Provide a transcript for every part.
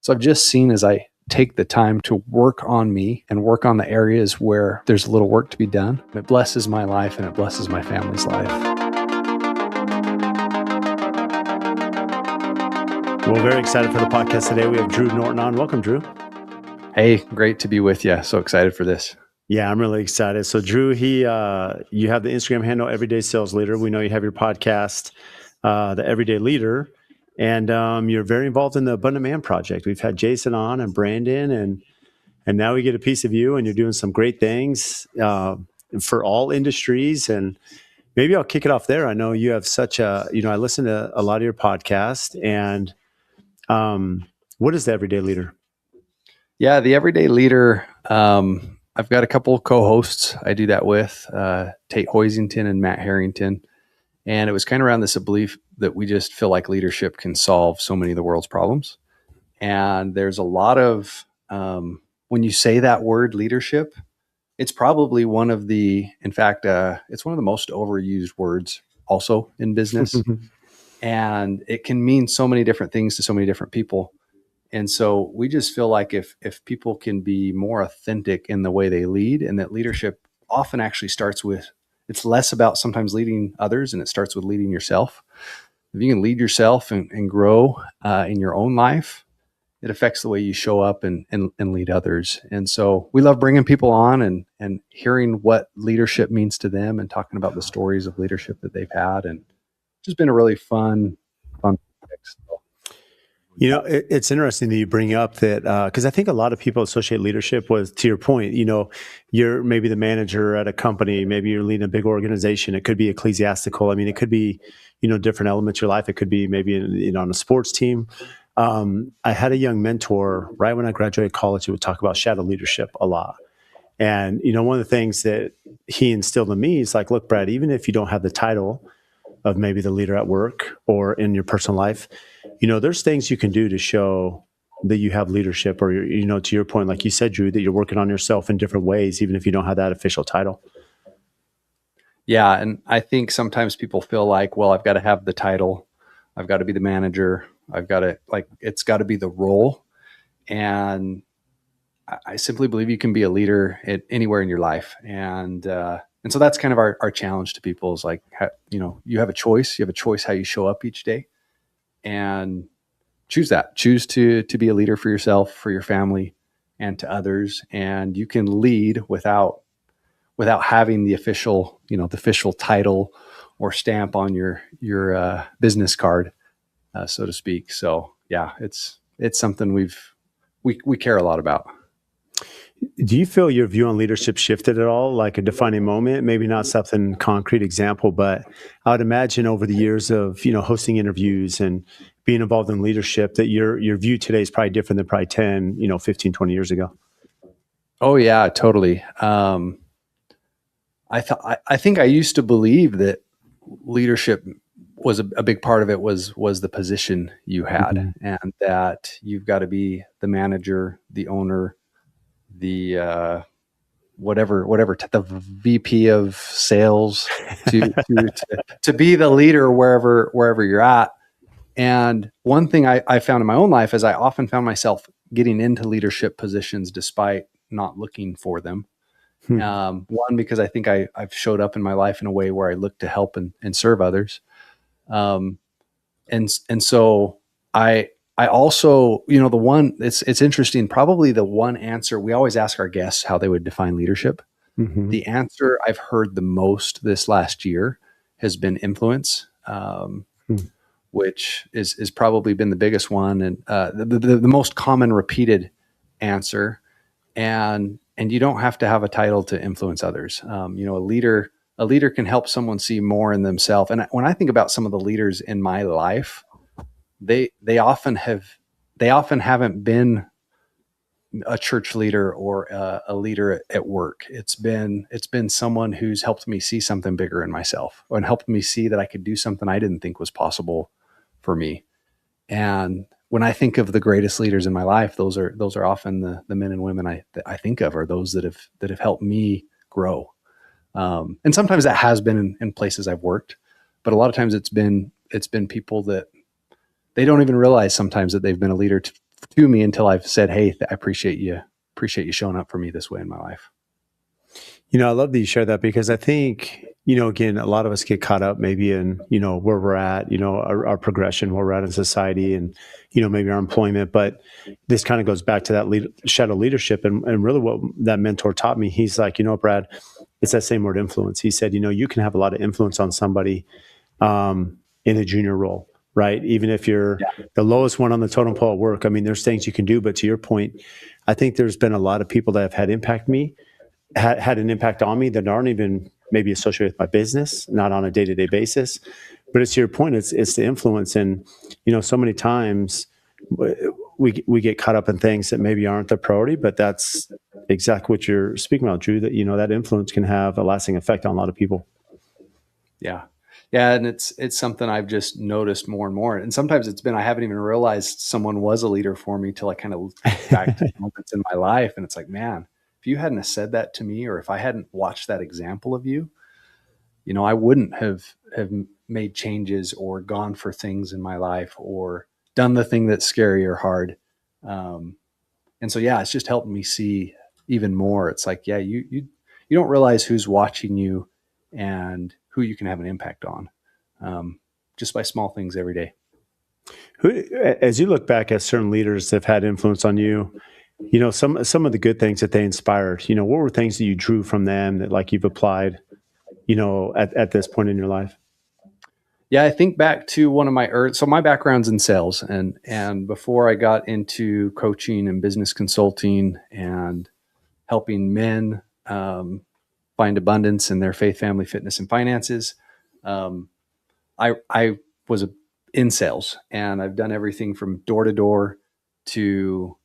So I've just seen as I take the time to work on me and work on the areas where there's a little work to be done, it blesses my life and it blesses my family's life. Well, very excited for the podcast today. We have Drew Norton on. Welcome, Drew. Hey, great to be with you. So excited for this. Yeah, I'm really excited. So Drew, you have the Instagram handle Everyday Sales Leader. We know you have your podcast, The Everyday Leader, and you're very involved in the Abundant Man Project. We've had Jason on and Brandon, and now we get a piece of you, and you're doing some great things for all industries. And maybe I'll kick it off there. I know you have such a, I listen to a lot of your podcasts, and what is the Everyday Leader? Yeah, the Everyday Leader. I've got a couple of co-hosts I do that with, Tate Hoisington and Matt Harrington. And it was kind of around this belief that we just feel like leadership can solve so many of the world's problems. And there's a lot of, when you say that word leadership, it's probably one of the, in fact, it's one of the most overused words also in business. And it can mean so many different things to so many different people. And so we just feel like if people can be more authentic in the way they lead, and that leadership often actually starts with, it's less about sometimes leading others and it starts with leading yourself. If you can lead yourself and grow in your own life, it affects the way you show up and lead others. And so we love bringing people on and hearing what leadership means to them and talking about the stories of leadership that they've had. And it's just been a really fun project. It's interesting that you bring up that because I think a lot of people associate leadership with, to your point, you're maybe the manager at a company, maybe you're leading a big organization. It could be ecclesiastical. I mean, it could be, different elements of your life. It could be maybe, on a sports team. I had a young mentor right when I graduated college who would talk about shadow leadership a lot. And, one of the things that he instilled in me is like, look, Brad, even if you don't have the title of maybe the leader at work or in your personal life, there's things you can do to show that you have leadership, or, to your point, like you said, Drew, that you're working on yourself in different ways, even if you don't have that official title. Yeah. And I think sometimes people feel like, well, I've got to have the title. I've got to be the manager. I've got to, it's got to be the role. And I simply believe you can be a leader anywhere in your life. And so that's kind of our challenge to people is like, you have a choice. You have a choice how you show up each day, and choose to be a leader for yourself, for your family, and to others. And you can lead without having the official title or stamp on your business card, so to speak. So yeah, it's something we care a lot about. Do you feel your view on leadership shifted at all, like a defining moment? Maybe not something concrete example, but I would imagine over the years of, hosting interviews and being involved in leadership that your view today is probably different than probably 10, 15, 20 years ago. Oh yeah, totally. I think I used to believe that leadership was a big part of it was the position you had, and that you've got to be the manager, the owner, the the VP of sales to be the leader wherever you're at. And one thing I found in my own life is I often found myself getting into leadership positions despite not looking for them. One, because I think I've showed up in my life in a way where I look to help and serve others. And so I also, it's interesting, probably the one answer we always ask our guests how they would define leadership. Mm-hmm. The answer I've heard the most this last year has been influence, which is probably been the biggest one and the most common repeated answer. And you don't have to have a title to influence others. A leader can help someone see more in themselves. And when I think about some of the leaders in my life, they often haven't been a church leader or a leader at work. It's been someone who's helped me see something bigger in myself and helped me see that I could do something I didn't think was possible for me. And when I think of the greatest leaders in my life, those are often the men and women I think of are those that have helped me grow. And sometimes that has been in places I've worked, but a lot of times it's been people that they don't even realize sometimes that they've been a leader to me until I've said, hey, I appreciate you showing up for me this way in my life. I love that you share that because I think, again, a lot of us get caught up maybe in, where we're at, our progression, where we're at in society and, maybe our employment. But this kind of goes back to that shadow leadership. And really what that mentor taught me, he's like, Brad, it's that same word influence. He said, you can have a lot of influence on somebody in a junior role, right? Even if you're the lowest one on the totem pole at work. I mean, there's things you can do. But to your point, I think there's been a lot of people that have had had an impact on me that aren't even maybe associated with my business, not on a day-to-day basis. But it's to your point, it's the influence. And, so many times we get caught up in things that maybe aren't the priority, but that's exactly what you're speaking about, Drew, that, that influence can have a lasting effect on a lot of people. Yeah. Yeah. And it's something I've just noticed more and more. And sometimes I haven't even realized someone was a leader for me till I kind of back to moments in my life. And it's like, man, if you hadn't have said that to me, or if I hadn't watched that example of you, I wouldn't have made changes or gone for things in my life or done the thing that's scary or hard. And so, yeah, it's just helped me see even more. It's like, yeah, you don't realize who's watching you and who you can have an impact on, just by small things every day. As you look back at certain leaders that have had influence on you, some of the good things that they inspired, what were things that you drew from them that like you've applied, at this point in your life? Yeah, I think back to one of my so my background's in sales, and before I got into coaching and business consulting and helping men find abundance in their faith, family, fitness, and finances, I was in sales, and I've done everything from door to door to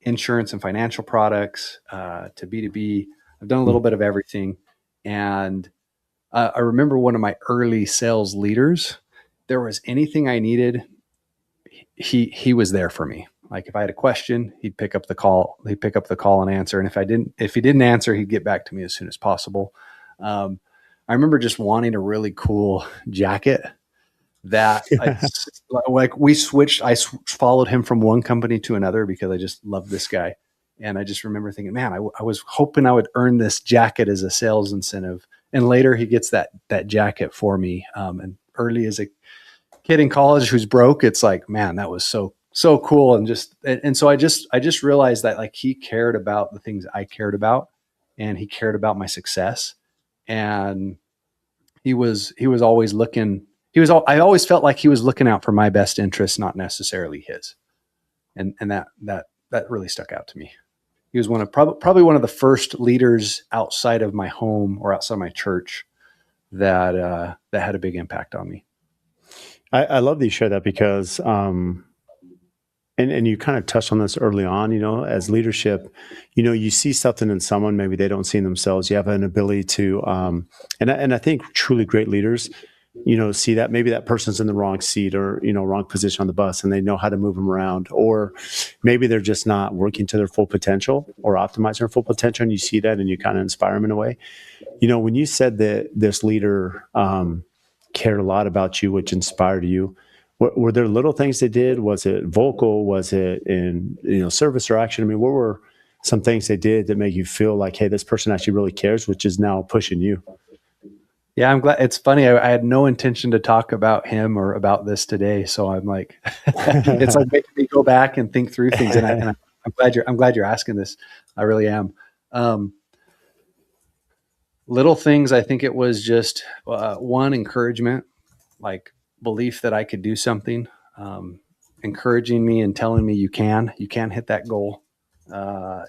insurance and financial products to B2B. I've done a little bit of everything. And I remember one of my early sales leaders, there was anything I needed, he was there for me. Like if I had a question, he'd pick up the call and answer. And if he didn't answer, he'd get back to me as soon as possible. I remember just wanting a really cool jacket that I followed him from one company to another because I just loved this guy. And I just remember thinking, man, I was hoping I would earn this jacket as a sales incentive. And later he gets that jacket for me. And early as a kid in college who's broke, it's like, man, that was so cool. And so I just realized that like he cared about the things I cared about, and he cared about my success. And he was always looking, I always felt like he was looking out for my best interests, not necessarily his. And that really stuck out to me. He was probably one of the first leaders outside of my home or outside my church that had a big impact on me. I love that you share that because, and you kind of touched on this early on, as leadership, you see something in someone, maybe they don't see in themselves. You have an ability to, and I think truly great leaders, see that maybe that person's in the wrong seat or, wrong position on the bus and they know how to move them around, or maybe they're just not working to their full potential or optimizing their full potential. And you see that and you kind of inspire them in a way. When you said that this leader, cared a lot about you, which inspired you, were there little things they did? Was it vocal? Was it in service or action? I mean, what were some things they did that made you feel like, hey, this person actually really cares, which is now pushing you? Yeah, I'm glad. It's funny. I had no intention to talk about him or about this today, so I'm like, it's like making me go back and think through things. And I'm glad you're asking this. I really am. Little things. I think it was just one, encouragement, like belief that I could do something, encouraging me and telling me you can hit that goal. I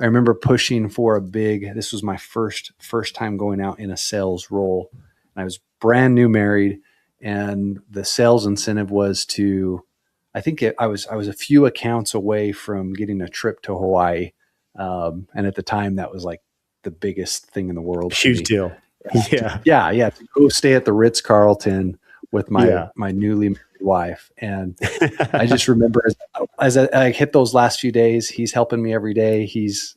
remember pushing for this was my first time going out in a sales role. And I was brand new married, and the sales incentive was I was a few accounts away from getting a trip to Hawaii. And at the time that was like the biggest thing in the world. Huge deal. Yeah. Yeah. To go stay at the Ritz-Carlton with my newly married wife. And I just remember as I hit those last few days, he's helping me every day. He's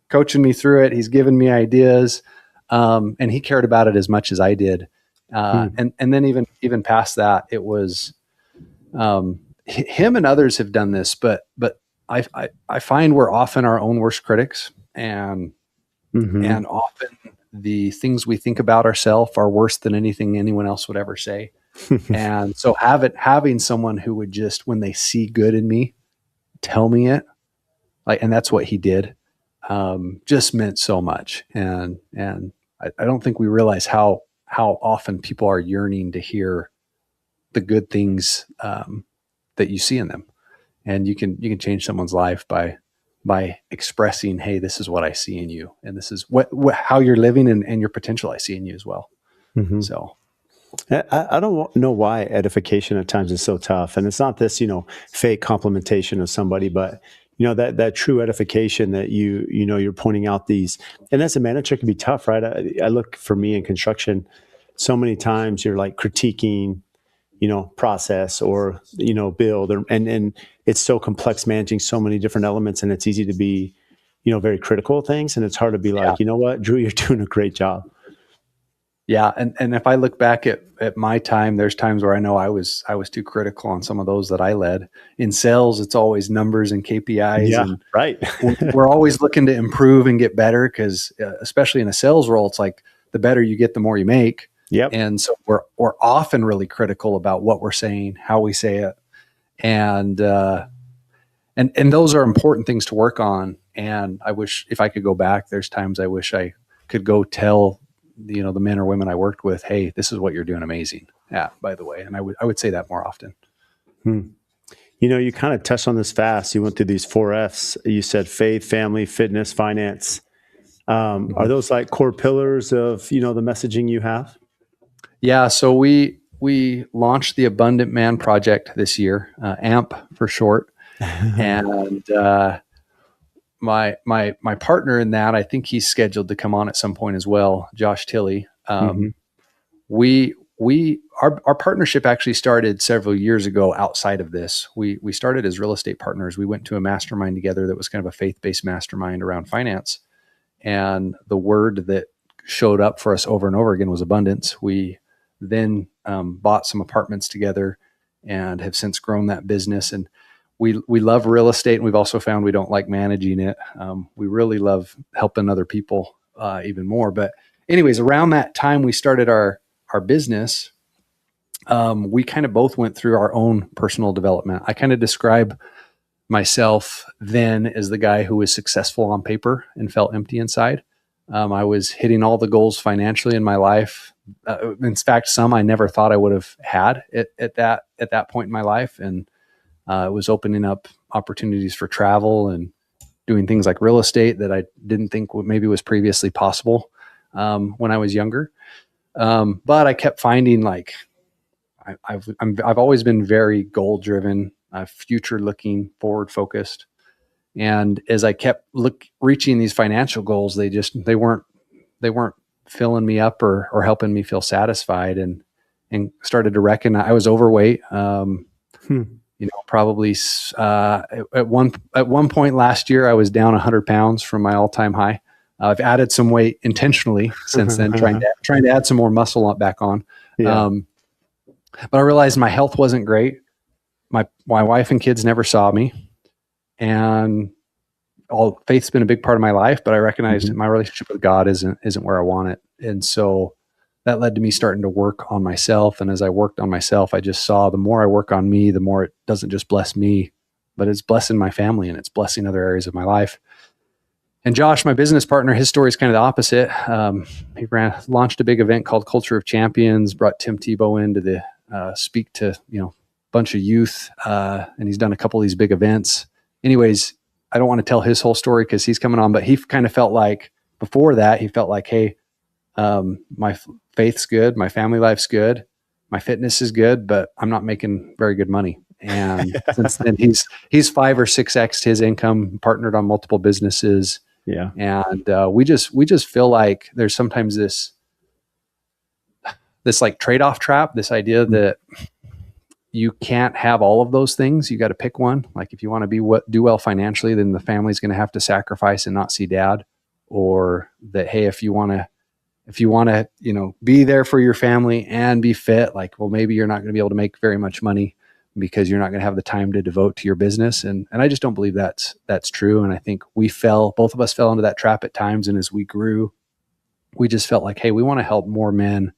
coaching me through it. He's giving me ideas. And he cared about it as much as I did. And then even past that, it was him and others have done this, but I find we're often our own worst critics, Hmm. and often the things we think about ourselves are worse than anything anyone else would ever say. And so having someone who would just, when they see good in me, tell me it, like, and that's what he did, just meant so much. And I don't think we realize how often people are yearning to hear the good things, that you see in them, and you can change someone's life by expressing, hey, this is what I see in you, and this is what how you're living, and your potential I see in you as well. Hmm. So I don't know why edification at times is so tough, and it's not this, fake complimentation of somebody, but that true edification that you're pointing out these, and as a manager, it can be tough, right? I look for me in construction, so many times you're like critiquing, process or build, and it's so complex managing so many different elements, and it's easy to be, very critical of things, and it's hard to be yeah, like, you know what, Drew, you're doing a great job. yeah, and if I look back at my time, there's times where I know I was too critical on some of those that I led. In sales, it's always numbers and KPIs, Yeah, and right. we're always looking to improve and get better, because especially in a sales role, it's like the better you get, the more you make. Yep. And so we're often really critical about what we're saying, how we say it, and and those are important things to work on. And I wish, if I could go back, there's times I wish I could go tell the men or women I worked with, hey, this is what you're doing amazing. Yeah, by the way, and I would say that more often. Hmm. You kind of touched on this fast. You went through these 4 F's. You said faith, family, fitness, finance. Are Mhm. those like core pillars of the messaging you have? Yeah, so we launched the Abundant Man Project this year, AMP for short, and my partner in that, I think he's scheduled to come on at some point as well, Josh Tilley. Hmm. Our partnership actually started several years ago outside of this. We started as real estate partners. We went to a mastermind together that was kind of a faith-based mastermind around finance, and the word that showed up for us over and over again was abundance. We then bought some apartments together and have since grown that business. And we love real estate, and we've also found we don't like managing it. We really love helping other people even more. But anyways, around that time we started our business, we kind of both went through our own personal development. I kind of describe myself then as the guy who was successful on paper and felt empty inside. I was hitting all the goals financially in my life. In fact, some I never thought I would have had at that point in my life, and it was opening up opportunities for travel and doing things like real estate that I didn't think maybe was previously possible when I was younger. But I kept finding, like, I've always been very goal driven, future looking, forward focused. And as I kept reaching these financial goals, they weren't filling me up or helping me feel satisfied, and started to recognize I was overweight. Hmm. Probably at one point last year, I was down 100 pounds from my all time high. I've added some weight intentionally since then, trying to add some more muscle back on. Yeah. Um, but I realized my health wasn't great. My wife and kids never saw me, and all faith's been a big part of my life. But I recognized Hmm. my relationship with God isn't where I want it, and so that led to me starting to work on myself. And as I worked on myself, I just saw the more I work on me, the more it doesn't just bless me, but it's blessing my family and it's blessing other areas of my life. And Josh, my business partner, his story is kind of the opposite. He launched a big event called Culture of Champions, brought Tim Tebow in to speak to bunch of youth, and he's done a couple of these big events. Anyways, I don't want to tell his whole story because he's coming on, but he kind of felt like, before that, he felt like, hey, my faith's good, my family life's good, my fitness is good, but I'm not making very good money. And since then, he's 5 or 6x his income, partnered on multiple businesses, Yeah. and we just feel like there's sometimes this like trade-off trap, this idea that you can't have all of those things. You got to pick one. Like, if you want to do well financially, then the family's going to have to sacrifice and not see dad. Or that, hey, if you want to be there for your family and be fit, like, well, maybe you're not going to be able to make very much money, because you're not going to have the time to devote to your business. And I just don't believe that's true. And I think both of us fell into that trap at times. And as we grew, we just felt like, hey, we want to help more men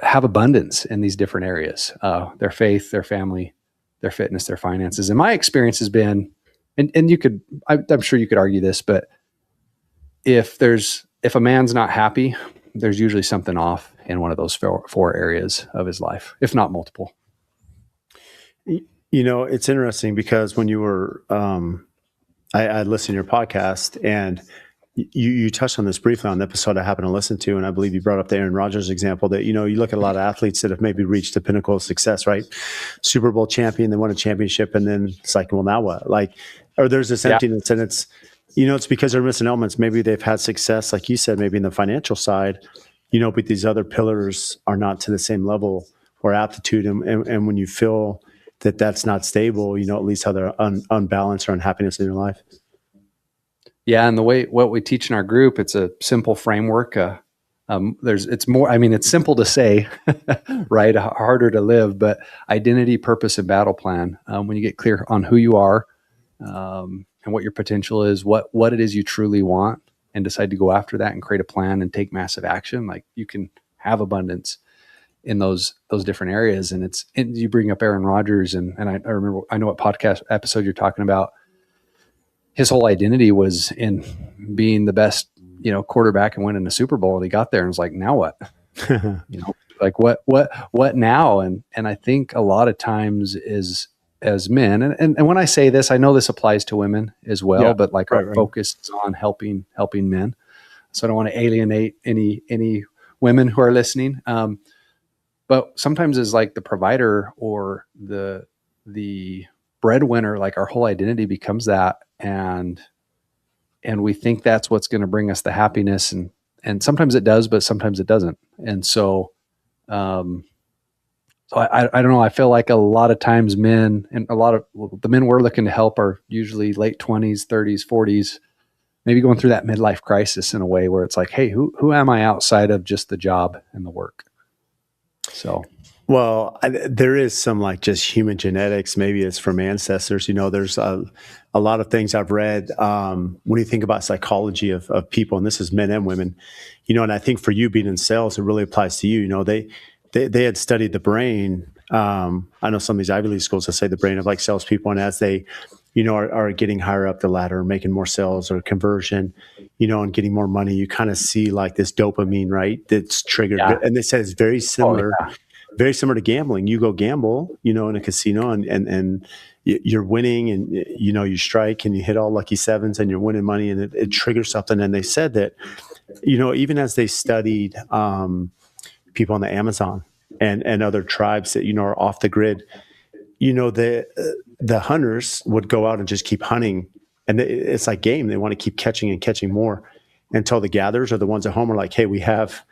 have abundance in these different areas, their faith, their family, their fitness, their finances. And my experience has been, and you could, I'm sure you could argue this, but if a man's not happy, there's usually something off in one of those four areas of his life, if not multiple. It's interesting because when you were, I listened to your podcast, and you touched on this briefly on the episode I happened to listen to, and I believe you brought up the Aaron Rodgers example that, you look at a lot of athletes that have maybe reached the pinnacle of success, right? Super Bowl champion, they won a championship, and then it's like, well, now what? Or there's this emptiness, and it's because they're missing elements. Maybe they've had success, like you said, maybe in the financial side, but these other pillars are not to the same level or aptitude. And when you feel that that's not stable, at least how they're unbalanced or unhappiness in your life. Yeah, and what we teach in our group, it's a simple framework. It's simple to say, right? Harder to live, but identity, purpose, and battle plan. When you get clear on who you are, and what your potential is, what it is you truly want, and decide to go after that and create a plan and take massive action, like you can have abundance in those different areas. And you bring up Aaron Rodgers, and I remember, I know what podcast episode you're talking about. His whole identity was in being the best, quarterback and winning a Super Bowl. And he got there and was like, now what? Like what now? And I think a lot of times as men, and when I say this, I know this applies to women as well, but our focus is on helping men. So I don't want to alienate any women who are listening. But sometimes as like the provider or the breadwinner, like our whole identity becomes that. And we think that's what's going to bring us the happiness. And sometimes it does, but sometimes it doesn't. And so, I don't know. I feel like a lot of times men, and a lot of the men we're looking to help are usually late 20s, 30s, 40s, maybe going through that midlife crisis in a way where it's like, hey, who am I outside of just the job and the work? So, well, there is some just human genetics. Maybe it's from ancestors. There's a lot of things I've read when you think about psychology of people, and this is men and women. And I think for you being in sales, it really applies to you. They had studied the brain. I know some of these Ivy League schools that say the brain of salespeople, and as they, are getting higher up the ladder, making more sales or conversion, and getting more money, you kind of see this dopamine, right? That's triggered, and they said it's very similar. Oh, yeah. Very similar to gambling. You go gamble, in a casino, and you're winning, and you strike and you hit all lucky sevens and you're winning money, and it triggers something. And they said that, even as they studied people on the Amazon and other tribes that are off the grid, the hunters would go out and just keep hunting, and it's like game. They want to keep catching and catching more until the gatherers or the ones at home are like, hey, we have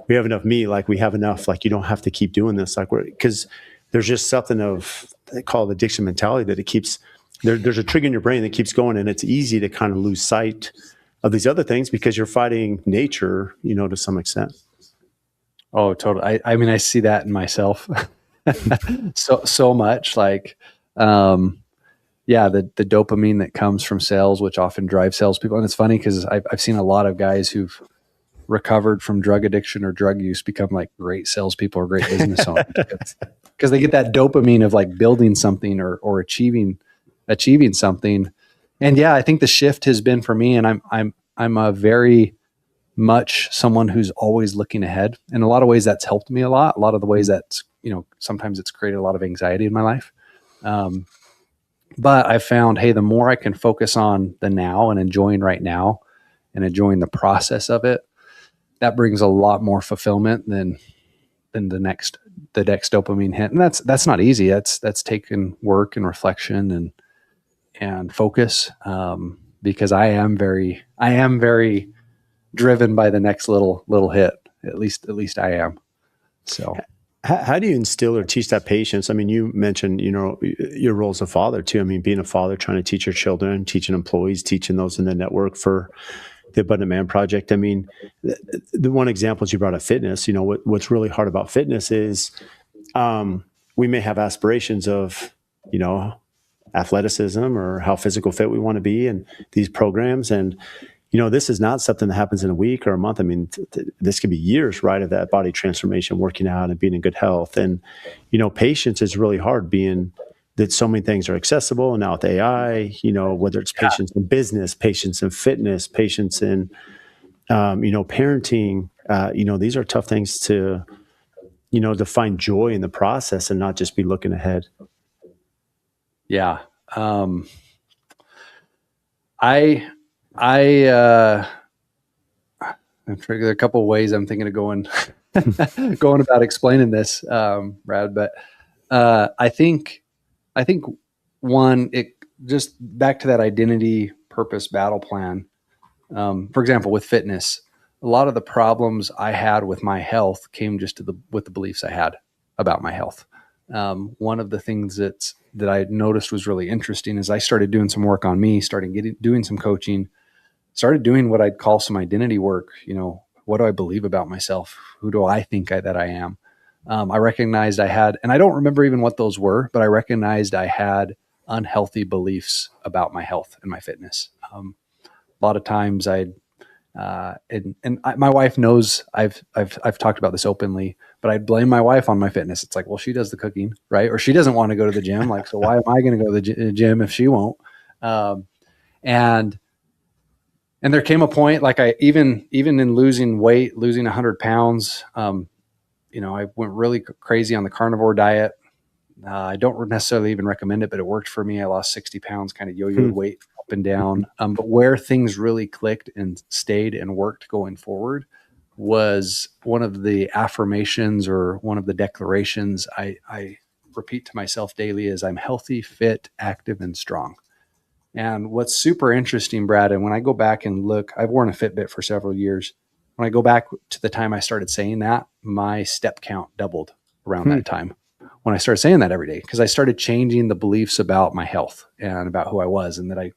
enough meat, we have enough, you don't have to keep doing this, because there's just something of, they call it addiction mentality, that it keeps there's a trigger in your brain that keeps going, and it's easy to kind of lose sight of these other things because you're fighting nature, to some extent. Oh, totally. I see that in myself so much, the dopamine that comes from sales, which often drives salespeople. And it's funny because I've seen a lot of guys who've recovered from drug addiction or drug use become great salespeople or great business owners because they get that dopamine of building something or achieving something. And I think the shift has been for me, and I'm a very much someone who's always looking ahead. In a lot of ways, that's helped me a lot. A lot of the ways that's, sometimes it's created a lot of anxiety in my life. But I found, hey, the more I can focus on the now and enjoying right now and enjoying the process of it, that brings a lot more fulfillment than the next dopamine hit. And that's not easy. That's taken work and reflection and focus, because I am very driven by the next little hit. At least I am. So how do you instill or teach that patience? You mentioned, your role as a father too. Being a father, trying to teach your children, teaching employees, teaching those in the network for the Abundant Man Project. The one example you brought up, fitness. What's really hard about fitness is we may have aspirations of, you know, athleticism or how physical fit we want to be in these programs. And, you know, this is not something that happens in a week or a month. I mean, this could be years, right, of that body transformation, working out and being in good health. And, you know, patience is really hard, being that so many things are accessible. And now with AI, you know, whether it's patience in business, patience in fitness, patience in, you know, parenting, you know, these are tough things to, you know, to find joy in the process and not just be looking ahead. Yeah. I, I, I'm trying, there are a couple of ways I'm thinking of going, going about explaining this, Brad, but, I think one, it just back to that identity purpose battle plan. For example, with fitness, a lot of the problems I had with my health came just with the beliefs I had about my health. One of the things that I noticed was really interesting is I started doing some work on me, doing some coaching, started doing what I'd call some identity work. You know, what do I believe about myself? Who do I think that I am? I recognized I had, and I don't remember even what those were, but I recognized I had unhealthy beliefs about my health and my fitness. A lot of times my wife knows I've talked about this openly, but I'd blame my wife on my fitness. It's like, well, she does the cooking, right? Or she doesn't want to go to the gym. Like, so why am I going to go to the gym if she won't? Um, and there came a point, like even in losing weight, losing 100 pounds, you know, I went really crazy on the carnivore diet. I don't necessarily even recommend it, but it worked for me. I lost 60 pounds, kind of yo-yoed weight up and down. But where things really clicked and stayed and worked going forward was one of the affirmations or one of the declarations I repeat to myself daily is I'm healthy, fit, active, and strong. And what's super interesting, Brad, and when I go back and look, I've worn a Fitbit for several years. When I go back to the time I started saying that, my step count doubled around that time when I started saying that every day, because I started changing the beliefs about my health and about who I was. And that I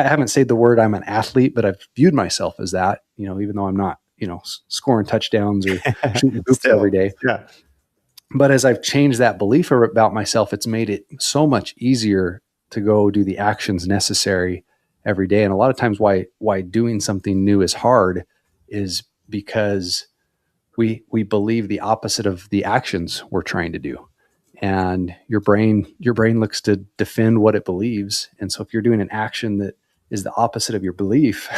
haven't said the word I'm an athlete, but I've viewed myself as that, you know, even though I'm not, you know, scoring touchdowns or shooting hoops every Still, day. yeah. But as I've changed that belief about myself, it's made it so much easier to go do the actions necessary every day. And a lot of times why doing something new is hard is because we believe the opposite of the actions we're trying to do. And your brain looks to defend what it believes. And so if you're doing an action that is the opposite of your belief,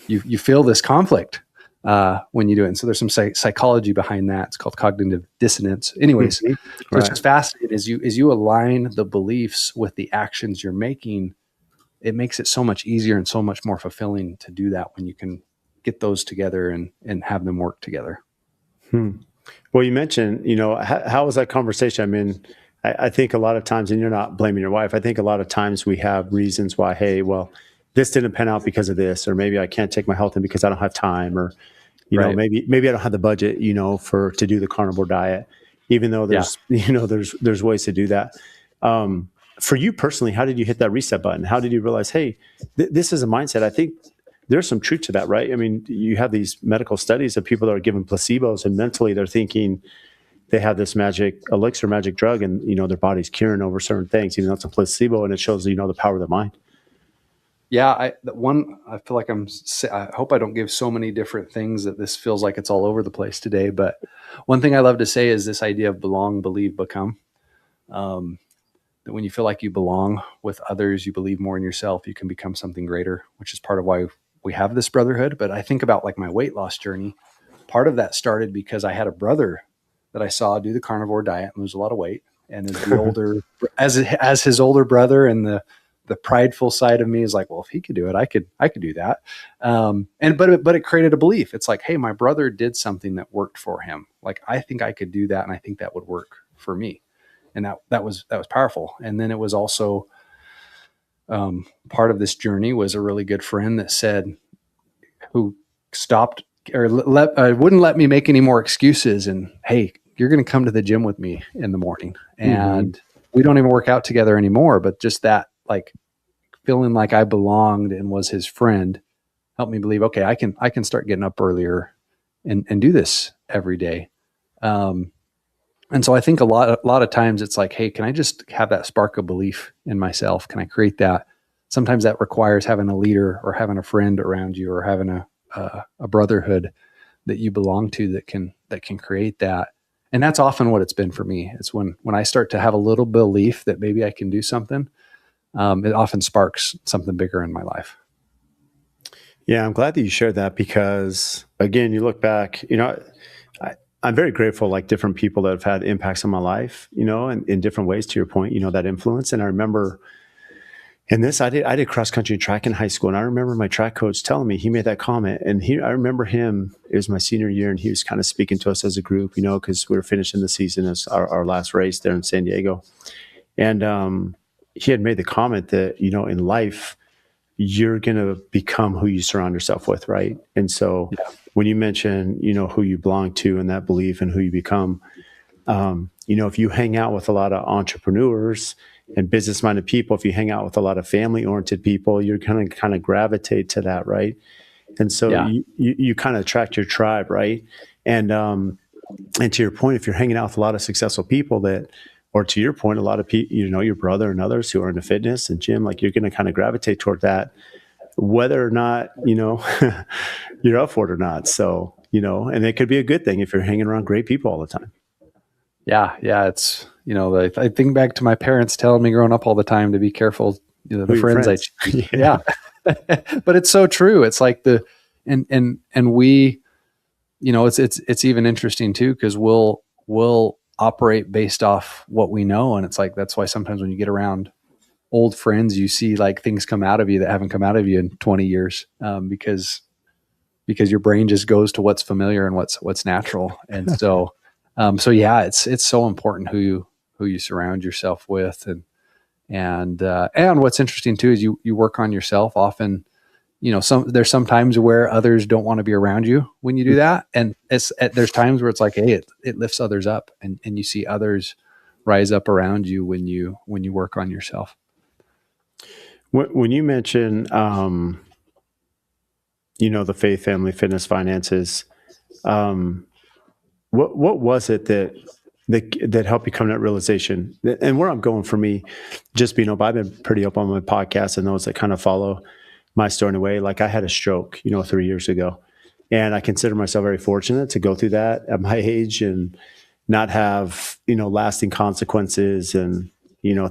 you feel this conflict when you do it. And so there's some psychology behind that. It's called cognitive dissonance. Anyways, so it's Right. just fascinating as you align the beliefs with the actions you're making, it makes it so much easier and so much more fulfilling to do that when you can get those together and have them work together. Well, you mentioned, you know, how was that conversation? I mean, I think a lot of times, and you're not blaming your wife, I think a lot of times we have reasons why, hey, well, this didn't pan out because of this, or maybe I can't take my health in because I don't have time, or, you know, Right. maybe I don't have the budget, you know, to do the carnivore diet, even though Yeah. there's, you know, there's ways to do that. For you personally, how did you hit that reset button? How did you realize, hey, this is a mindset? I think there's some truth to that, right? I mean, you have these medical studies of people that are given placebos, and mentally they're thinking they have this magic elixir, magic drug, and you know their body's curing over certain things, even though it's a placebo, and it shows, you know, the power of the mind. Yeah. I feel like I hope I don't give so many different things that this feels like it's all over the place today. But one thing I love to say is this idea of belong, believe, become. Um, that when you feel like you belong with others, you believe more in yourself, you can become something greater, which is part of why we have this brotherhood. But I think about like my weight loss journey. Part of that started because I had a brother that I saw do the carnivore diet and lose a lot of weight. And as his older brother, and the prideful side of me is like, well, if he could do it, I could do that. But it created a belief. It's like, hey, my brother did something that worked for him. Like, I think I could do that. And I think that would work for me. And that was powerful. And then it was also, part of this journey was a really good friend that said, who stopped or wouldn't let me make any more excuses. And hey, you're going to come to the gym with me in the morning. Mm-hmm. And we don't even work out together anymore. But just that, like, feeling like I belonged and was his friend helped me believe, okay, I can start getting up earlier and do this every day. Um, And so I think a lot of times it's like, hey, can I just have that spark of belief in myself? Can I create that? Sometimes that requires having a leader or having a friend around you or having a brotherhood that you belong to that can create that. And that's often what it's been for me. It's when I start to have a little belief that maybe I can do something, it often sparks something bigger in my life. Yeah, I'm glad that you shared that because, again, you look back, I, I'm very grateful, like different people that have had impacts on my life, and in different ways, to your point, that influence. And I remember in this, I did cross country track in high school. And I remember my track coach telling me, he made that comment. And I remember him, it was my senior year, and he was kind of speaking to us as a group, because we were finishing the season as our last race there in San Diego. And he had made the comment that, in life, you're going to become who you surround yourself with, right? And so Yeah. when you mention, who you belong to and that belief and who you become, if you hang out with a lot of entrepreneurs and business-minded people, if you hang out with a lot of family-oriented people, you're going to kind of gravitate to that, right? And so Yeah. you kind of attract your tribe, right? And to your point, if you're hanging out with a lot of successful people or to your point, a lot of people, your brother and others who are into fitness and gym, like you're going to kind of gravitate toward that, whether or not, you're up for it or not. So, and it could be a good thing if you're hanging around great people all the time. Yeah. Yeah. It's, I think back to my parents telling me growing up all the time to be careful, Who the are your friends I friends? choose. Yeah. But it's so true. It's like and we, it's even interesting too, because we'll operate based off what we know. And it's like, that's why sometimes when you get around old friends, you see like things come out of you that haven't come out of you in 20 years, because your brain just goes to what's familiar and what's natural. And so yeah, it's so important who you surround yourself with. And what's interesting too is you work on yourself often. There's some times where others don't want to be around you when you do that, and there's times where it's like, hey, it lifts others up, and you see others rise up around you when you work on yourself. When you mention, the faith, family, fitness, finances, um, what was it that helped you come to that realization? And where I'm going for me, just being open, I've been pretty open on my podcast and those that kind of follow my story in a way. Like I had a stroke, 3 years ago, and I consider myself very fortunate to go through that at my age and not have, lasting consequences and,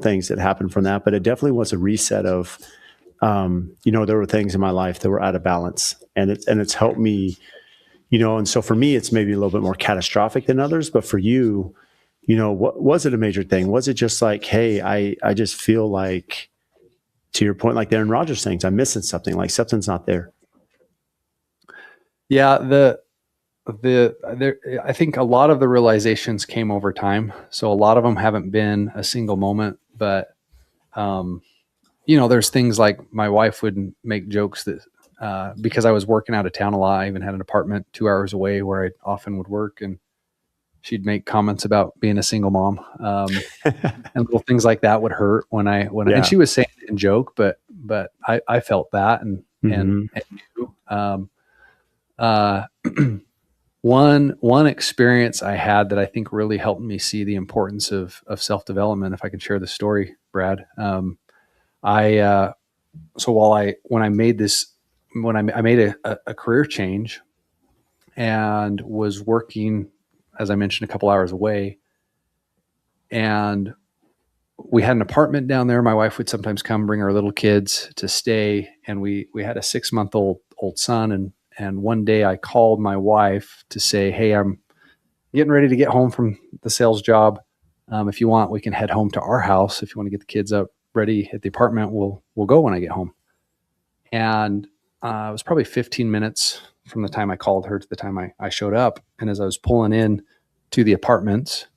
things that happened from that. But it definitely was a reset of, there were things in my life that were out of balance, and it's helped me, and so for me, it's maybe a little bit more catastrophic than others. But for you, what was it a major thing? Was it just like, hey, I just feel like, to your point, like Aaron Rodgers things, I'm missing something, like something's not there. Yeah, I think a lot of the realizations came over time. So a lot of them haven't been a single moment, but um, there's things like my wife would make jokes that because I was working out of town a lot, I even had an apartment 2 hours away where I often would work, and she'd make comments about being a single mom, and little things like that would hurt and Yeah. she was saying it in joke, but I felt that Hmm. and knew. Uh, one experience I had that I think really helped me see the importance of self development. If I can share the story, Brad, I so when I made this when I made a career change and was working, as I mentioned, a couple hours away, and we had an apartment down there. My wife would sometimes come bring our little kids to stay, and we had a 6 month old son. And one day I called my wife to say, "Hey, I'm getting ready to get home from the sales job. If you want, we can head home to our house. If you want to get the kids up ready at the apartment, we'll go when I get home." And it was probably 15 minutes from the time I called her to the time I showed up. And as I was pulling in to the apartments,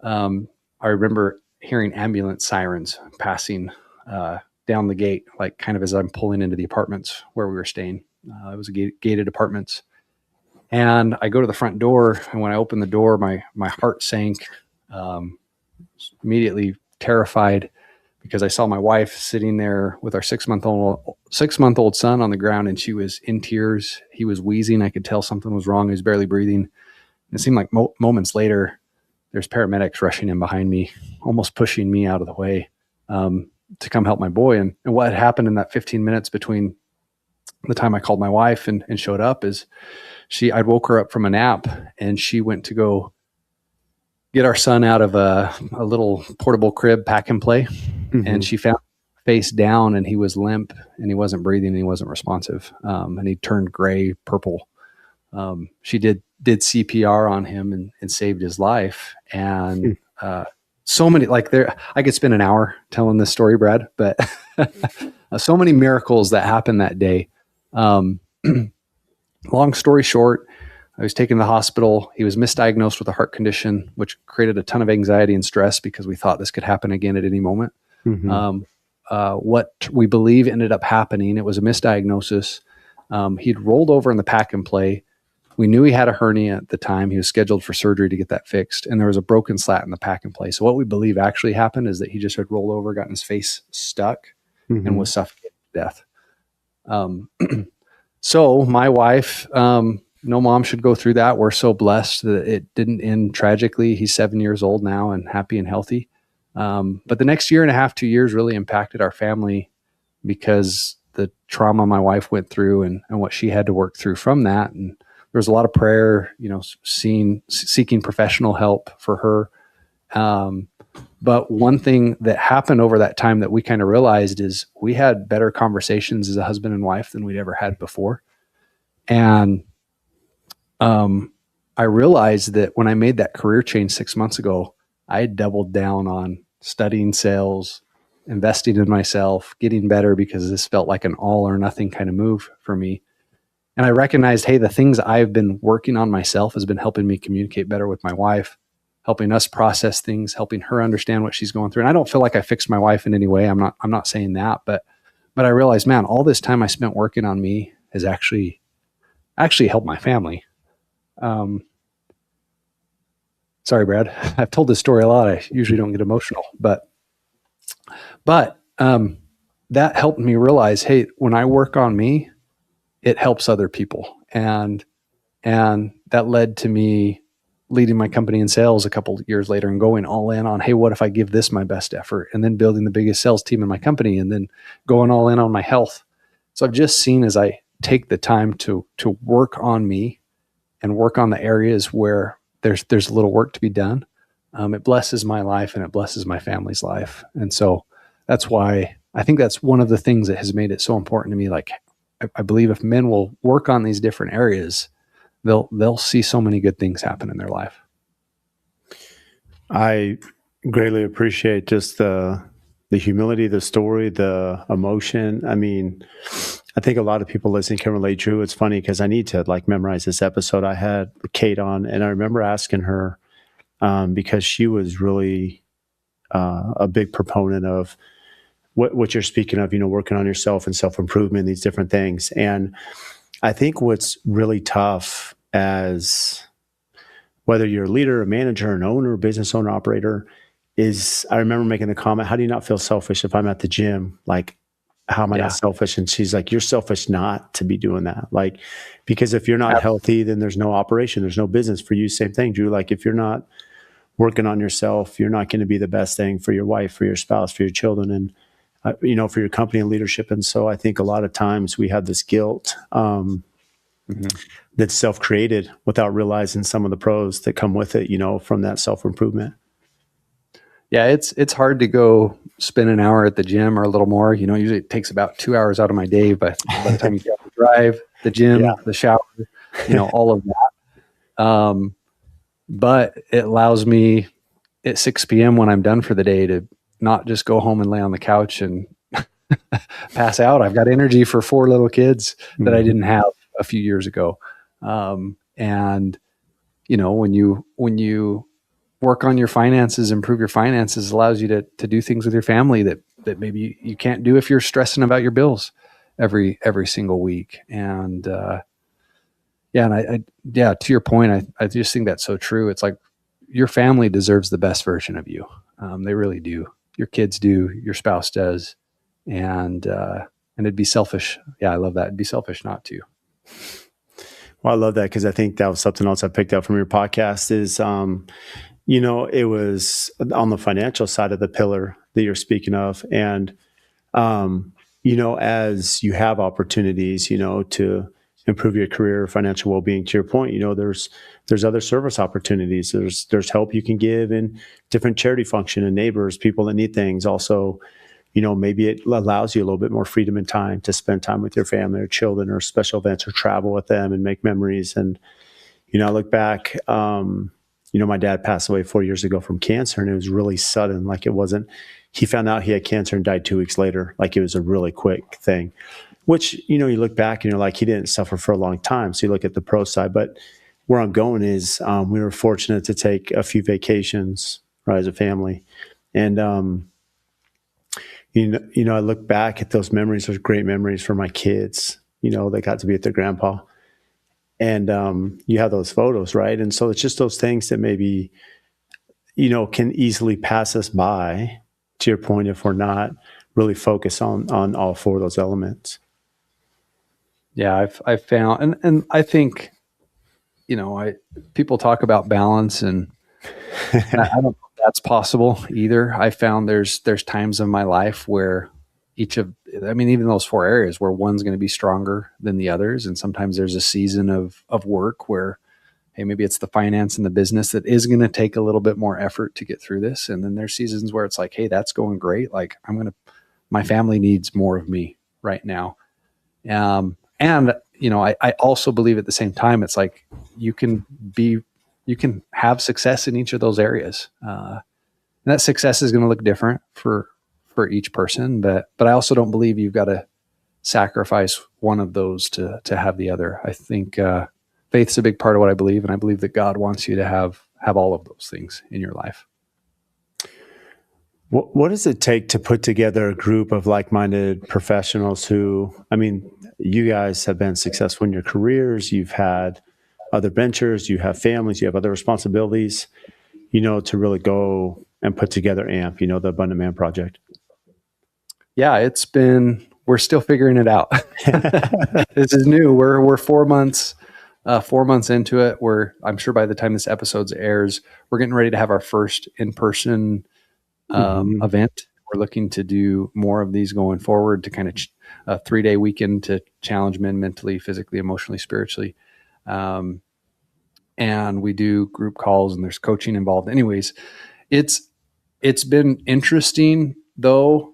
I remember hearing ambulance sirens passing down the gate, like kind of as I'm pulling into the apartments where we were staying. It was a gated apartments. And I go to the front door, and when I opened the door, my heart sank. Um, Immediately terrified because I saw my wife sitting there with our 6 month old son on the ground, and she was in tears. He was wheezing. I could tell something was wrong. He was barely breathing. And it seemed like moments later, there's paramedics rushing in behind me, almost pushing me out of the way to come help my boy. And what had happened in that 15 minutes between the time I called my wife and showed up is I'd woke her up from a nap, and she went to go get our son out of a little portable crib, pack and play. Mm-hmm. And she found face down, and he was limp, and he wasn't breathing, and he wasn't responsive. And he turned gray, purple. She did CPR on him and saved his life. And so many, I could spend an hour telling this story, Brad, but so many miracles that happened that day. Long story short, I was taken to the hospital. He was misdiagnosed with a heart condition, which created a ton of anxiety and stress because we thought this could happen again at any moment. Mm-hmm. What we believe ended up happening, it was a misdiagnosis. He'd rolled over in the pack and play. We knew he had a hernia at the time. He was scheduled for surgery to get that fixed, and there was a broken slat in the pack and play. So what we believe actually happened is that he just had rolled over, gotten his face stuck, Mm-hmm. and was suffocated to death. So my wife, no mom should go through that. We're so blessed that it didn't end tragically. He's 7 years old now and happy and healthy. But the next year and a half, 2 years really impacted our family because the trauma my wife went through and what she had to work through from that. And there was a lot of prayer, seeking professional help for her. But one thing that happened over that time that we kind of realized is we had better conversations as a husband and wife than we'd ever had before. And I realized that when I made that career change 6 months ago, I doubled down on studying sales, investing in myself, getting better, because this felt like an all or nothing kind of move for me. And I recognized, hey, the things I've been working on myself has been helping me communicate better with my wife, helping us process things, helping her understand what she's going through. And I don't feel like I fixed my wife in any way. I'm not saying that, but I realized, man, all this time I spent working on me has actually helped my family. Sorry, Brad. I've told this story a lot. I usually don't get emotional, but that helped me realize, hey, when I work on me, it helps other people. And that led to me leading my company in sales a couple of years later and going all in on, hey, what if I give this my best effort? And then building the biggest sales team in my company, and then going all in on my health. So I've just seen, as I take the time to work on me and work on the areas where there's a little work to be done, it blesses my life and it blesses my family's life. And so that's why I think that's one of the things that has made it so important to me. Like, I believe if men will work on these different areas, they'll see so many good things happen in their life. I greatly appreciate just the humility, the story, the emotion. I mean, I think a lot of people listening can relate. Drew, it's funny because I need to memorize this episode. I had Kate on, and I remember asking her because she was really a big proponent of what you're speaking of, working on yourself and self-improvement, these different things. And I think what's really tough, as whether you're a leader, a manager, an owner, business owner, operator, is I remember making the comment, how do you not feel selfish if I'm at the gym? Like, how am I not selfish? And she's like, you're selfish not to be doing that. Like, because if you're not healthy, then there's no operation, there's no business for you. Same thing, Drew. Like, if you're not working on yourself, you're not going to be the best thing for your wife, for your spouse, for your children, and for your company and leadership. And so I think a lot of times we have this guilt that's self-created without realizing some of the pros that come with it, from that self-improvement. Yeah, it's hard to go spend an hour at the gym or a little more. Usually it takes about 2 hours out of my day by the time you get the drive, the gym, the shower, all of that. But it allows me at 6 p.m. when I'm done for the day to not just go home and lay on the couch and pass out. I've got energy for 4 little kids that I didn't have a few years ago. And when you work on your finances, improve your finances, allows you to do things with your family that maybe you can't do if you're stressing about your bills every single week. And, to your point, I just think that's so true. It's like your family deserves the best version of you. They really do. Your kids do, your spouse does. And it'd be selfish. Yeah, I love that. It'd be selfish not to. Well, I love that, because I think that was something else I picked up from your podcast is, It was on the financial side of the pillar that you're speaking of. And, as you have opportunities, to improve your career, financial well-being, to your point, there's other service opportunities. There's help you can give in different charity function and neighbors, people that need things. Also, maybe it allows you a little bit more freedom and time to spend time with your family or children or special events or travel with them and make memories. And, I look back, my dad passed away 4 years ago from cancer, and it was really sudden. Like it wasn't, he found out he had cancer and died 2 weeks later. Like it was a really quick thing, which, you look back and you're like, he didn't suffer for a long time. So you look at the pro side, but where I'm going is, we were fortunate to take a few vacations, right, as a family. And, I look back at those memories, those great memories for my kids, they got to be with their grandpa. And you have those photos, right? And so it's just those things that maybe, can easily pass us by, to your point, if we're not really focused on all four of those elements. Yeah, I've found, and I think, people talk about balance, and I don't know if that's possible either. I found there's times in my life where even those four areas where one's going to be stronger than the others. And sometimes there's a season of work where, hey, maybe it's the finance and the business that is going to take a little bit more effort to get through this. And then there's seasons where it's like, hey, that's going great. Like my family needs more of me right now. And I also believe at the same time, it's like you can have success in each of those areas. And that success is going to look different for each person, but I also don't believe you've got to sacrifice one of those to have the other. I think faith's a big part of what I believe, and I believe that God wants you to have all of those things in your life. What does it take to put together a group of like-minded professionals who, you guys have been successful in your careers, you've had other ventures, you have families, you have other responsibilities, to really go and put together AMP, the Abundant Man Project? Yeah, we're still figuring it out. This is new. We're 4 months, 4 months into it. I'm sure by the time this episode airs, we're getting ready to have our first in-person event. We're looking to do more of these going forward, to kind of a 3-day weekend to challenge men mentally, physically, emotionally, spiritually. And we do group calls, and there's coaching involved. Anyways, it's been interesting though,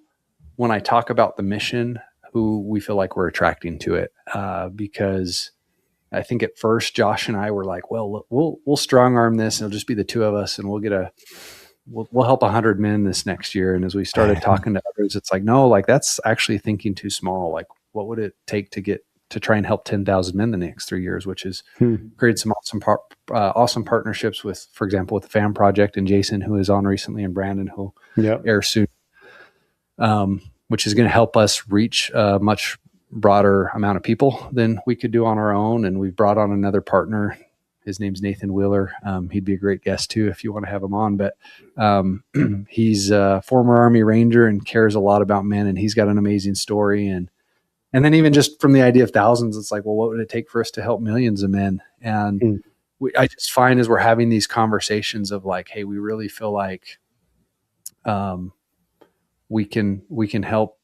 when I talk about the mission, who we feel like we're attracting to it, because I think at first Josh and I were like, well, we'll strong arm this, and it'll just be the two of us, and we'll help 100 men this next year. And as we started talking to others, it's like, no, like that's actually thinking too small. Like, what would it take to try and help 10,000 men the next 3 years, which is created some awesome partnerships with, for example, with the FAM Project and Jason, who is on recently, and Brandon, who'll air soon. Which is going to help us reach a much broader amount of people than we could do on our own. And we've brought on another partner. His name's Nathan Wheeler. He'd be a great guest too, if you want to have him on, but, he's a former Army Ranger and cares a lot about men, and he's got an amazing story. And then even just from the idea of thousands, it's like, well, what would it take for us to help millions of men? And I just find as we're having these conversations of like, hey, we really feel like, we can help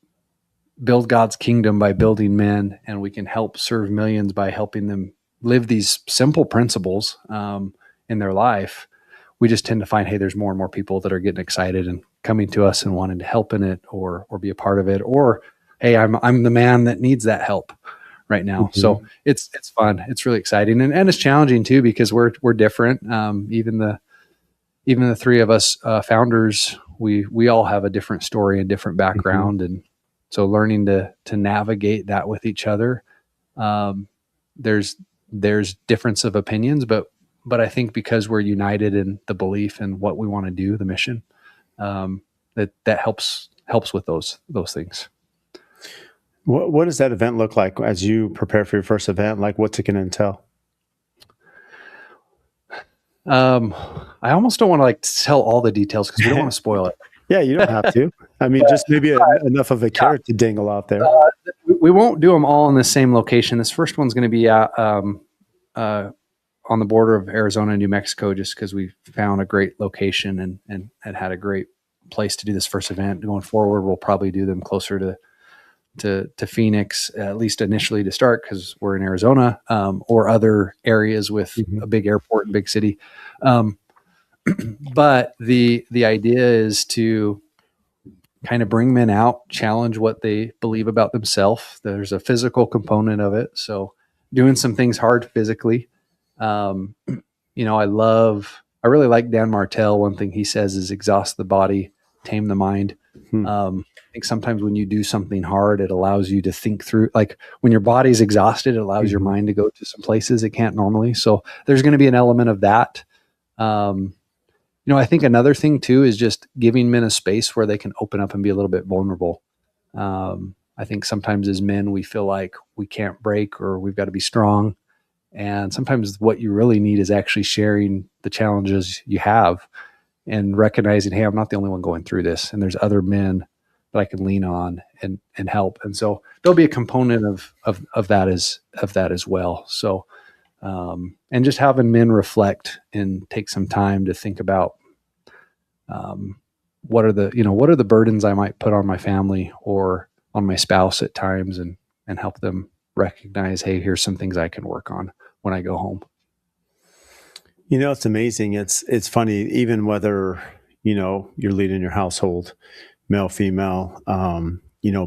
build God's kingdom by building men, and we can help serve millions by helping them live these simple principles in their life. We just tend to find, hey, there's more and more people that are getting excited and coming to us and wanting to help in it or be a part of it, or, hey, I'm the man that needs that help right now. So it's fun. It's really exciting, and it's challenging too, because we're different. Even the three of us founders, we all have a different story and different background. And so learning to navigate that with each other, there's difference of opinions, but I think because we're united in the belief and what we want to do, the mission, that helps with those things. What does that event look like as you prepare for your first event? Like, what's it going to entail? I almost don't want to like tell all the details because we don't want to spoil it. Yeah, you don't have to. Just maybe enough of a carrot to dangle out there. We won't do them all in the same location. This first one's going to be at on the border of Arizona and New Mexico just because we found a great location and had a great place to do this first event. Going forward, we'll probably do them closer to Phoenix, at least initially to start, because we're in Arizona, or other areas with a big airport and big city. But the idea is to kind of bring men out, challenge what they believe about themselves. There's a physical component of it. So doing some things hard physically. I really like Dan Martell. One thing he says is exhaust the body, tame the mind. I think sometimes when you do something hard, it allows you to think through, like when your body's exhausted, it allows your mind to go to some places it can't normally. So there's going to be an element of that. I think another thing too is just giving men a space where they can open up and be a little bit vulnerable. I think sometimes as men, we feel like we can't break or we've got to be strong. And sometimes what you really need is actually sharing the challenges you have and recognizing, hey, I'm not the only one going through this. And there's other men that I can lean on and help. And so there'll be a component of that as well. So, and just having men reflect and take some time to think about, what are the burdens I might put on my family or on my spouse at times, and help them recognize, hey, here's some things I can work on when I go home. It's amazing. It's funny, even whether, you're leading your household, male, female,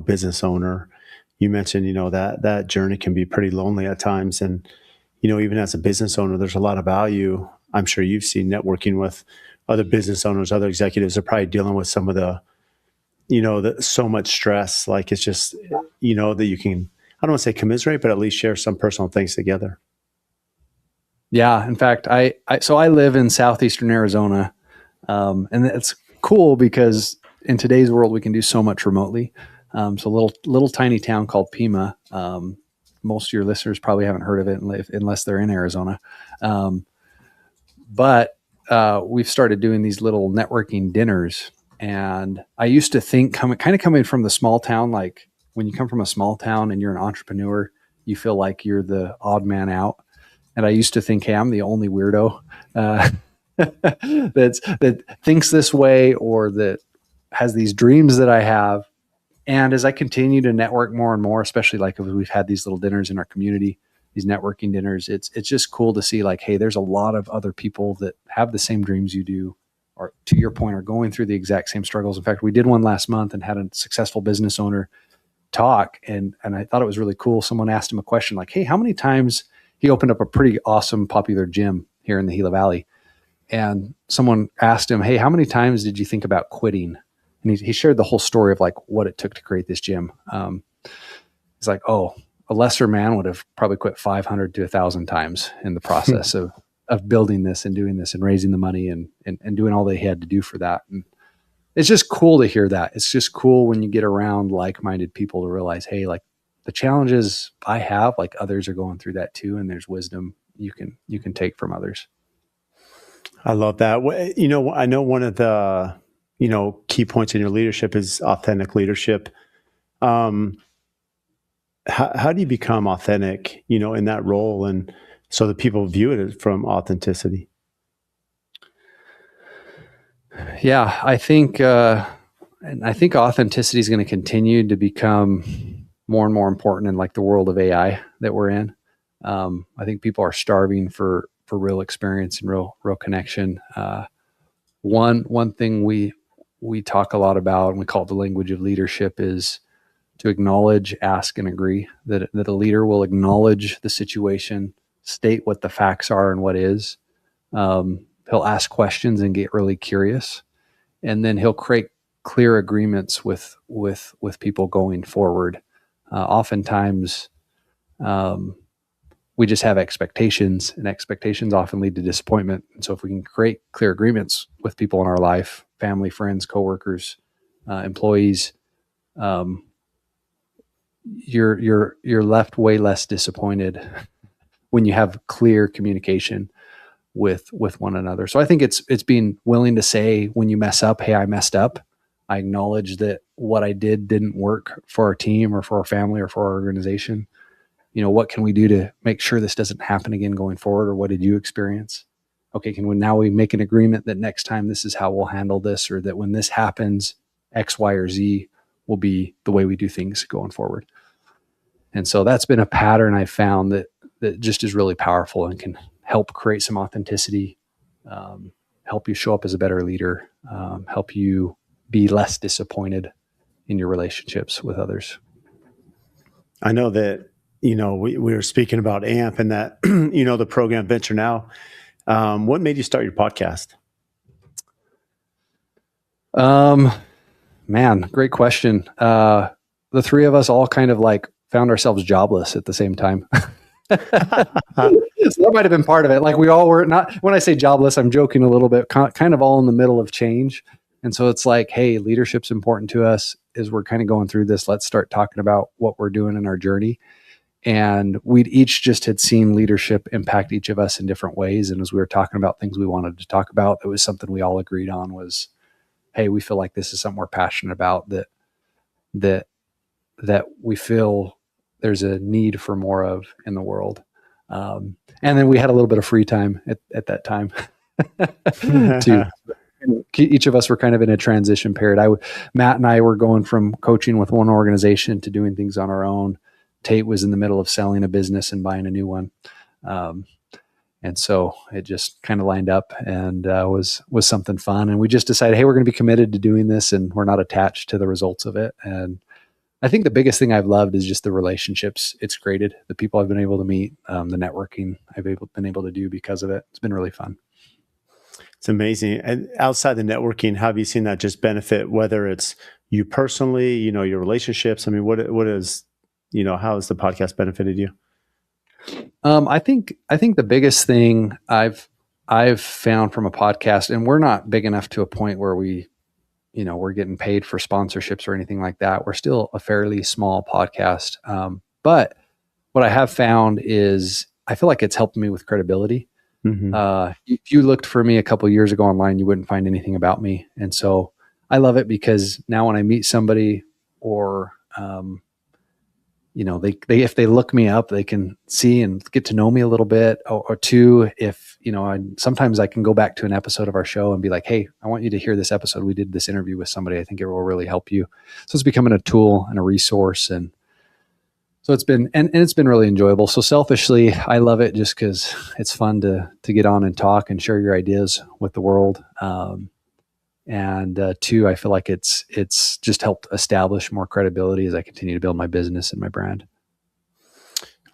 business owner, you mentioned, that journey can be pretty lonely at times. And, even as a business owner, there's a lot of value. I'm sure you've seen networking with other business owners, other executives are probably dealing with some of the, so much stress. Like it's just, that you can, I don't want to say commiserate, but at least share some personal things together. Yeah. In fact, I live in southeastern Arizona, and it's cool because in today's world we can do so much remotely. So little tiny town called Pima. Most of your listeners probably haven't heard of it unless they're in Arizona. But we've started doing these little networking dinners, and I used to think coming from the small town, like when you come from a small town and you're an entrepreneur, you feel like you're the odd man out. And I used to think, hey, I'm the only weirdo that thinks this way or that has these dreams that I have. And as I continue to network more and more, especially like if we've had these little dinners in our community, these networking dinners, it's just cool to see like, hey, there's a lot of other people that have the same dreams you do, or to your point, are going through the exact same struggles. In fact, we did one last month and had a successful business owner talk, and I thought it was really cool. Someone asked him a question like, hey, how many times — he opened up a pretty awesome, popular gym here in the Gila Valley. And someone asked him, hey, how many times did you think about quitting? And he shared the whole story of like what it took to create this gym. He's like, oh, a lesser man would have probably quit 500 to 1,000 times in the process of building this and doing this and raising the money and doing all they had to do for that. And it's just cool to hear that. It's just cool when you get around like-minded people to realize, hey, like the challenges I have, like others are going through that too. And there's wisdom you can take from others. I love that. I know one of the, key points in your leadership is authentic leadership. How do you become authentic, in that role? And so that people view it from authenticity. Yeah, I think authenticity is going to continue to become more and more important in like the world of AI that we're in. I think people are starving for real experience and real connection. One thing we talk a lot about, and we call it the language of leadership, is to acknowledge, ask, and agree. That a leader will acknowledge the situation, state what the facts are and what is. He'll ask questions and get really curious, and then he'll create clear agreements with people going forward. Oftentimes, we just have expectations, and expectations often lead to disappointment. And so if we can create clear agreements with people in our life, family, friends, coworkers, employees, you're left way less disappointed when you have clear communication with one another. So I think it's being willing to say when you mess up, hey, I messed up. I acknowledge that what I did didn't work for our team or for our family or for our organization. what can we do to make sure this doesn't happen again going forward? Or what did you experience? Okay, now we make an agreement that next time this is how we'll handle this, or that when this happens, X, Y, or Z will be the way we do things going forward. And so that's been a pattern I found that just is really powerful and can help create some authenticity, help you show up as a better leader, help you be less disappointed in your relationships with others. I know that, we were speaking about AMP and that, the program Venture Now. What made you start your podcast? Man, great question. The three of us all kind of like found ourselves jobless at the same time. So that might have been part of it. Like we all were not, when I say jobless, I'm joking a little bit, kind of all in the middle of change. And so it's like, hey, leadership's important to us as we're kind of going through this. Let's start talking about what we're doing in our journey. And we'd each just had seen leadership impact each of us in different ways. And as we were talking about things we wanted to talk about, it was something we all agreed on was, hey, we feel like this is something we're passionate about, that we feel there's a need for more of in the world. And then we had a little bit of free time at that time too. Each of us were kind of in a transition period. Matt and I were going from coaching with one organization to doing things on our own. Tate was in the middle of selling a business and buying a new one. And so it just kind of lined up and was something fun. And we just decided, hey, we're going to be committed to doing this, and we're not attached to the results of it. And I think the biggest thing I've loved is just the relationships it's created, the people I've been able to meet, the networking I've been able to do because of it. It's been really fun. It's amazing. And outside the networking, how have you seen that just benefit, whether it's you personally, your relationships? I mean, what is, how has the podcast benefited you? I think the biggest thing I've found from a podcast, and we're not big enough to a point where we're getting paid for sponsorships or anything like that. We're still a fairly small podcast. But what I have found is I feel like it's helped me with credibility. Mm-hmm. If you looked for me a couple of years ago online, you wouldn't find anything about me. And so I love it because now when I meet somebody or, if they look me up, they can see and get to know me a little bit, or two, if, sometimes I can go back to an episode of our show and be like, hey, I want you to hear this episode. We did this interview with somebody. I think it will really help you. So it's becoming a tool and a resource. And so it's been, and it's been really enjoyable. So selfishly, I love it just because it's fun to get on and talk and share your ideas with the world. And two, I feel like it's just helped establish more credibility as I continue to build my business and my brand.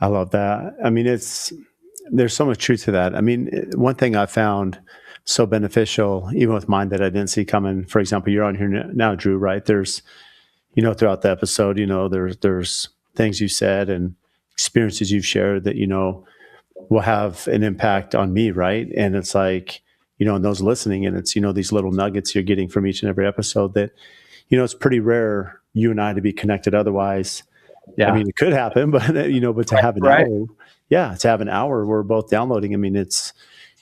I love that. I mean, there's so much truth to that. I mean, one thing I found so beneficial, even with mine, that I didn't see coming. For example, you're on here now, Drew, right? There's, throughout the episode, there's things you said and experiences you've shared that, will have an impact on me, right? And it's like, and those listening, and it's, these little nuggets you're getting from each and every episode that, it's pretty rare you and I to be connected otherwise. Yeah. I mean, it could happen, but, but to have an hour, to have an hour, we're both downloading. I mean, it's,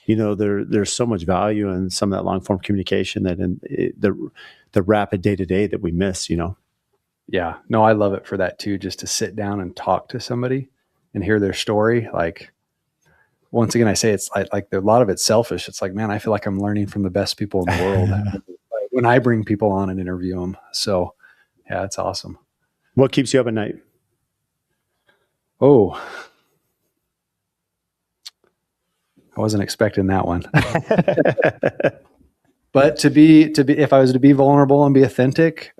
there's so much value in some of that long form communication that in the rapid day to day that we miss, Yeah, no, I love it for that too. Just to sit down and talk to somebody and hear their story. Like, once again, I say it's like a lot of it's selfish. It's like, man, I feel like I'm learning from the best people in the world when I bring people on and interview them. So yeah, it's awesome. What keeps you up at night? Oh, I wasn't expecting that one. But to be, if I was to be vulnerable and be authentic,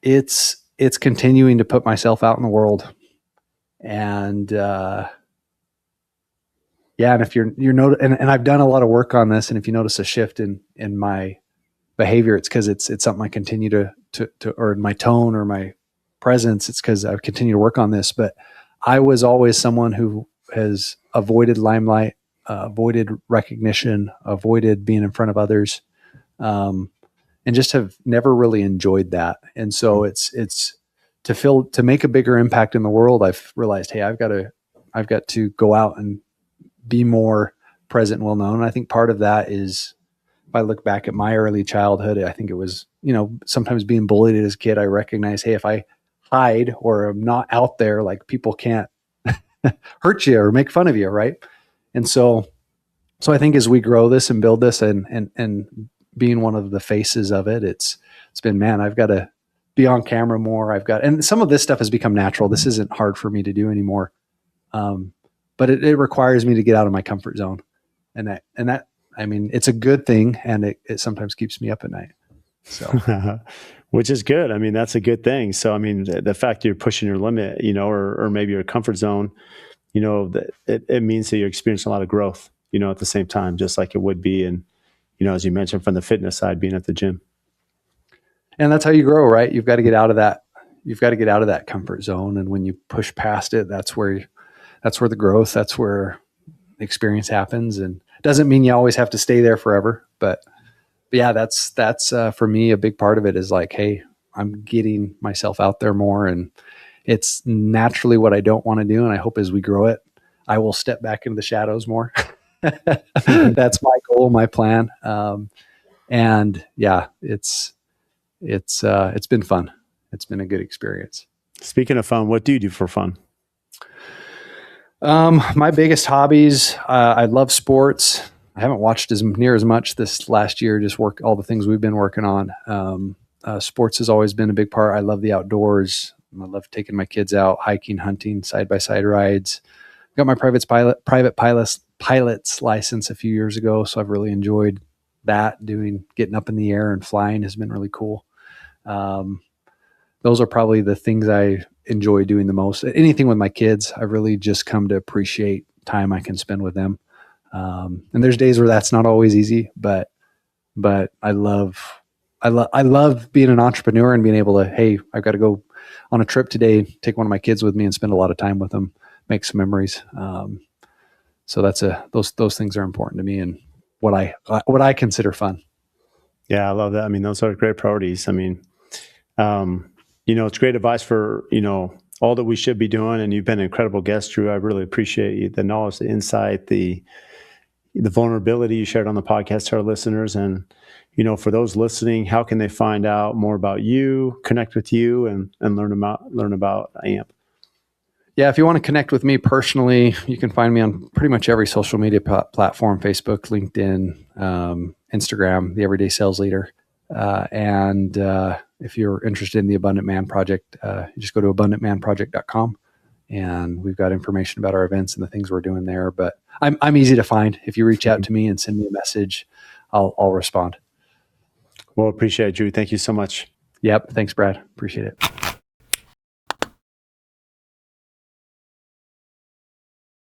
it's continuing to put myself out in the world. And, and if you're and I've done a lot of work on this, and if you notice a shift in my behavior, it's because it's something I continue to or my tone or my presence, it's because I've continued to work on this. But I was always someone who has avoided limelight, avoided recognition, avoided being in front of others, and just have never really enjoyed that. And so it's to make a bigger impact in the world, I've realized, hey, I've got to go out and be more present and well known. And I think part of that is, if I look back at my early childhood, I think it was, sometimes being bullied as a kid, I recognize, hey, if I hide or I'm not out there, like people can't hurt you or make fun of you, right? And so I think as we grow this and build this and being one of the faces of it, it's been, man, I've got to be on camera more. And some of this stuff has become natural. This isn't hard for me to do anymore. But it requires me to get out of my comfort zone, and that, I mean, it's a good thing, and it sometimes keeps me up at night. So, which is good. I mean, that's a good thing. So, I mean, the fact that you're pushing your limit, or maybe your comfort zone, that it means that you're experiencing a lot of growth, at the same time, just like it would be. And, as you mentioned, from the fitness side, being at the gym. And that's how you grow, right? You've got to get out of that. You've got to get out of that comfort zone. And when you push past it, that's where the growth, that's where experience happens. And it doesn't mean you always have to stay there forever, but yeah, that's for me, a big part of it is like, hey, I'm getting myself out there more, and it's naturally what I don't want to do. And I hope as we grow it, I will step back into the shadows more. That's my goal, my plan. And yeah, it's been fun. It's been a good experience. Speaking of fun, what do you do for fun? My biggest hobbies, I love sports. I haven't watched near as much this last year, just all the things we've been working on. Sports has always been a big part. I love the outdoors. I love taking my kids out, hiking, hunting, side-by-side rides. Got my private pilot's license a few years ago, so I've really enjoyed that. Getting up in the air and flying has been really cool. Those are probably the things I enjoy doing the most. Anything with my kids, I've really just come to appreciate time I can spend with them. And there's days where that's not always easy, but I love being an entrepreneur and being able to, hey, I've got to go on a trip today, take one of my kids with me and spend a lot of time with them, make some memories. So those things are important to me and what I consider fun. Yeah, I love that. I mean, those are great priorities. I mean, it's great advice for, all that we should be doing. And you've been an incredible guest, Drew. I really appreciate the knowledge, the insight, the vulnerability you shared on the podcast to our listeners. And, for those listening, how can they find out more about you, connect with you, and learn about AMP? Yeah, if you want to connect with me personally, you can find me on pretty much every social media platform: Facebook, LinkedIn, Instagram, the Everyday Sales Leader. And if you're interested in the Abundant Man Project, you just go to abundantmanproject.com, and we've got information about our events and the things we're doing there. But I'm easy to find. If you reach out to me and send me a message, I'll respond. Well, appreciate it, Drew. Thank you so much. Yep. Thanks, Brad. Appreciate it.